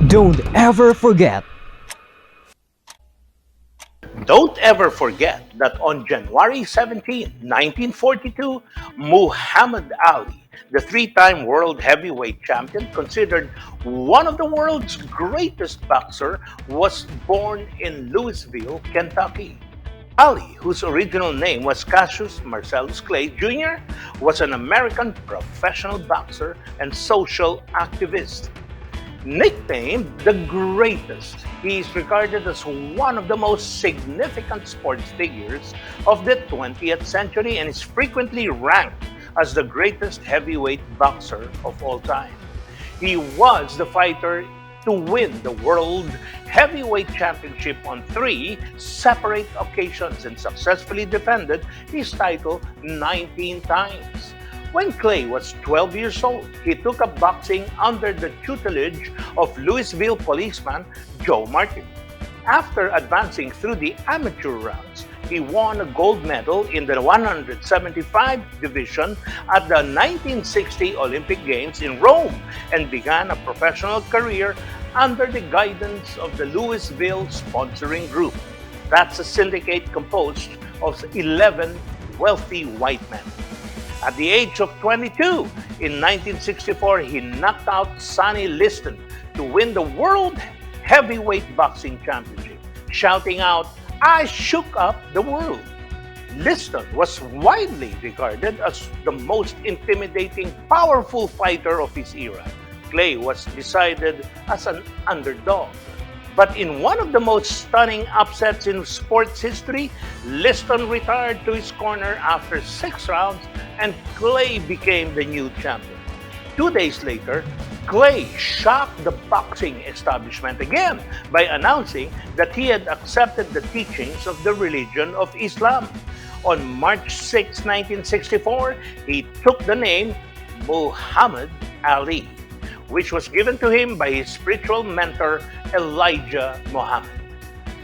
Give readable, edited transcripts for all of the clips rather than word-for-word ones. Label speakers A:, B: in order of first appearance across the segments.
A: Don't ever forget.
B: Don't ever forget that on January 17, 1942, Muhammad Ali, the three-time world heavyweight champion, considered one of the world's greatest boxer, was born in Louisville, Kentucky. Ali, whose original name was Cassius Marcellus Clay Jr., was an American professional boxer and social activist. Nicknamed the greatest, he is regarded as one of the most significant sports figures of the 20th century and is frequently ranked as the greatest heavyweight boxer of all time. He was the fighter to win the World Heavyweight Championship on three separate occasions and successfully defended his title 19 times. When Clay was 12 years old, he took up boxing under the tutelage of Louisville policeman Joe Martin. After advancing through the amateur rounds, he won a gold medal in the 175 division at the 1960 Olympic Games in Rome and began a professional career under the guidance of the Louisville Sponsoring Group. That's a syndicate composed of 11 wealthy white men. At the age of 22, in 1964, he knocked out Sonny Liston to win the World Heavyweight Boxing Championship, shouting out, "I shook up the world." Liston was widely regarded as the most intimidating, powerful fighter of his era. Clay was decided as an underdog. But in one of the most stunning upsets in sports history, Liston retired to his corner after 6 rounds and Clay became the new champion. 2 days later, Clay shocked the boxing establishment again by announcing that he had accepted the teachings of the religion of Islam. On March 6, 1964, he took the name Muhammad Ali, which was given to him by his spiritual mentor Elijah Muhammad.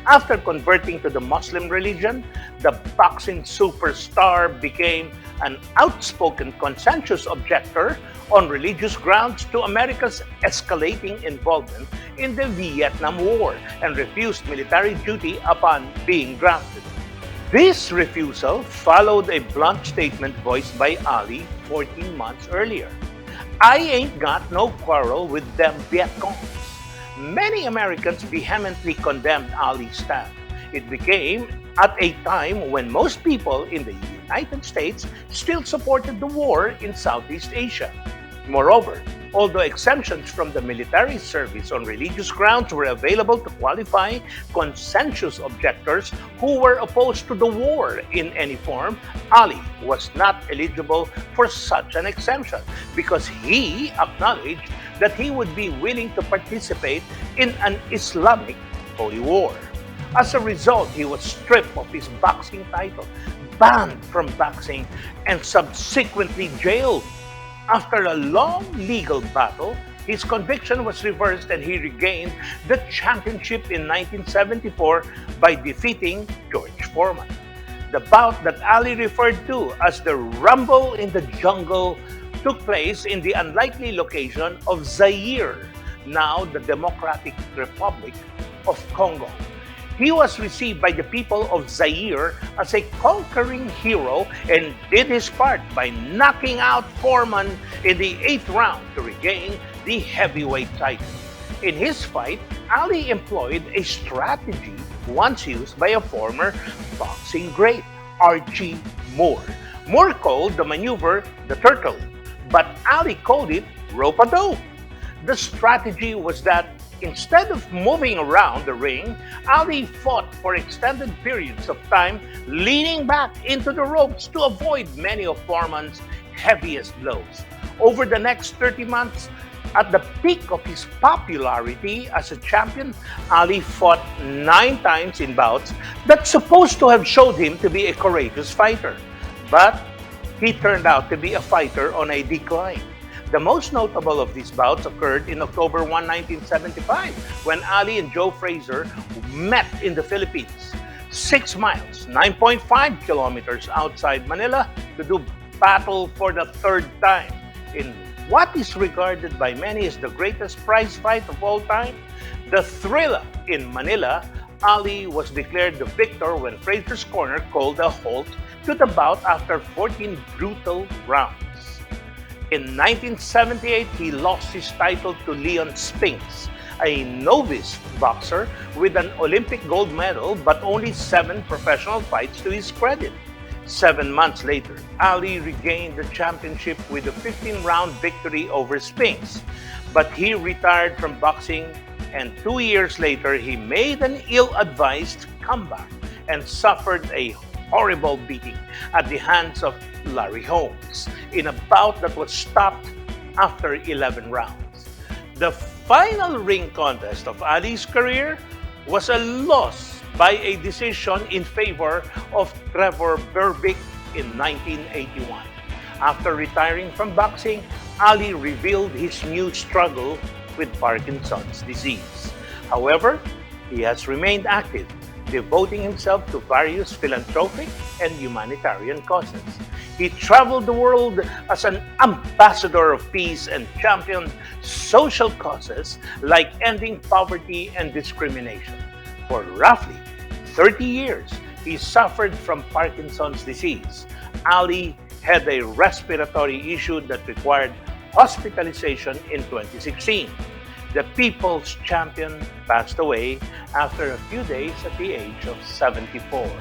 B: After converting to the Muslim religion, the boxing superstar became an outspoken conscientious objector on religious grounds to America's escalating involvement in the Vietnam War and refused military duty upon being drafted. This refusal followed a blunt statement voiced by Ali 14 months earlier. "I ain't got no quarrel with them Vietcongs." Many Americans vehemently condemned Ali's stand. It became at a time when most people in the United States still supported the war in Southeast Asia. Moreover, although exemptions from the military service on religious grounds were available to qualify conscientious objectors who were opposed to the war in any form, Ali was not eligible for such an exemption because he acknowledged that he would be willing to participate in an Islamic holy war. As a result, he was stripped of his boxing title, banned from boxing, and subsequently jailed. After a long legal battle, his conviction was reversed and he regained the championship in 1974 by defeating George Foreman. The bout that Ali referred to as the Rumble in the Jungle took place in the unlikely location of Zaire, now the Democratic Republic of Congo. He was received by the people of Zaire as a conquering hero and did his part by knocking out Foreman in the 8th round to regain the heavyweight title. In his fight, Ali employed a strategy once used by a former boxing great, Archie Moore. Moore called the maneuver the turtle, but Ali called it rope-a-dope. The strategy was that instead of moving around the ring, Ali fought for extended periods of time, leaning back into the ropes to avoid many of Foreman's heaviest blows. Over the next 30 months, at the peak of his popularity as a champion, Ali fought 9 times in bouts that's supposed to have showed him to be a courageous fighter. But he turned out to be a fighter on a decline. The most notable of these bouts occurred in October 1, 1975, when Ali and Joe Frazier met in the Philippines, 6 miles, 9.5 kilometers outside Manila, to do battle for the 3rd time in what is regarded by many as the greatest prize fight of all time, the Thrilla in Manila, Ali was declared the victor when Fraser's Corner called a halt to the bout after 14 brutal rounds. In 1978, he lost his title to Leon Spinks, a novice boxer with an Olympic gold medal but only 7 professional fights to his credit. 7 months later, Ali regained the championship with a 15-round victory over Spinks, but he retired from boxing, and 2 years later he made an ill-advised comeback and suffered a horrible beating at the hands of Larry Holmes in a bout that was stopped after 11 rounds. The final ring contest of Ali's career was a loss by a decision in favor of Trevor Berbick in 1981. After retiring from boxing, Ali revealed his new struggle with Parkinson's disease. However, he has remained active, devoting himself to various philanthropic and humanitarian causes. He traveled the world as an ambassador of peace and championed social causes like ending poverty and discrimination. For roughly 30 years, he suffered from Parkinson's disease. Ali had a respiratory issue that required hospitalization in 2016. The People's Champion passed away after a few days at the age of 74.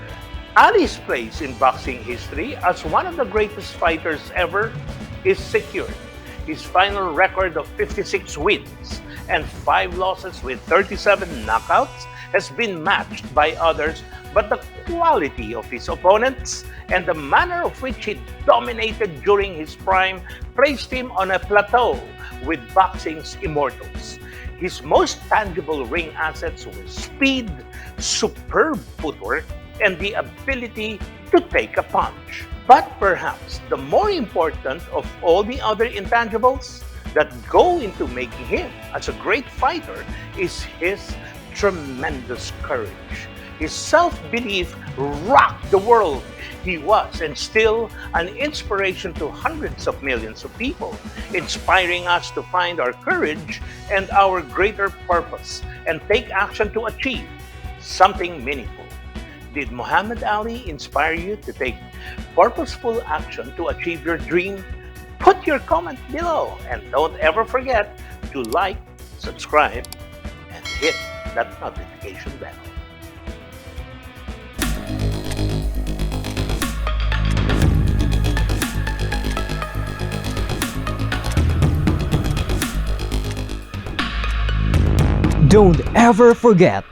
B: Ali's place in boxing history as one of the greatest fighters ever is secured. His final record of 56 wins and 5 losses with 37 knockouts has been matched by others, but the quality of his opponents and the manner of which he dominated during his prime placed him on a plateau with boxing's immortals. His most tangible ring assets were speed, superb footwork, and the ability to take a punch. But perhaps the more important of all the other intangibles that go into making him as a great fighter is his tremendous courage. His self-belief rocked the world. He was and still an inspiration to hundreds of millions of people, inspiring us to find our courage and our greater purpose and take action to achieve something meaningful. Did Muhammad Ali inspire you to take purposeful action to achieve your dream? Put your comment below and don't ever forget to like, subscribe, and hit that notification bell.
A: Don't ever forget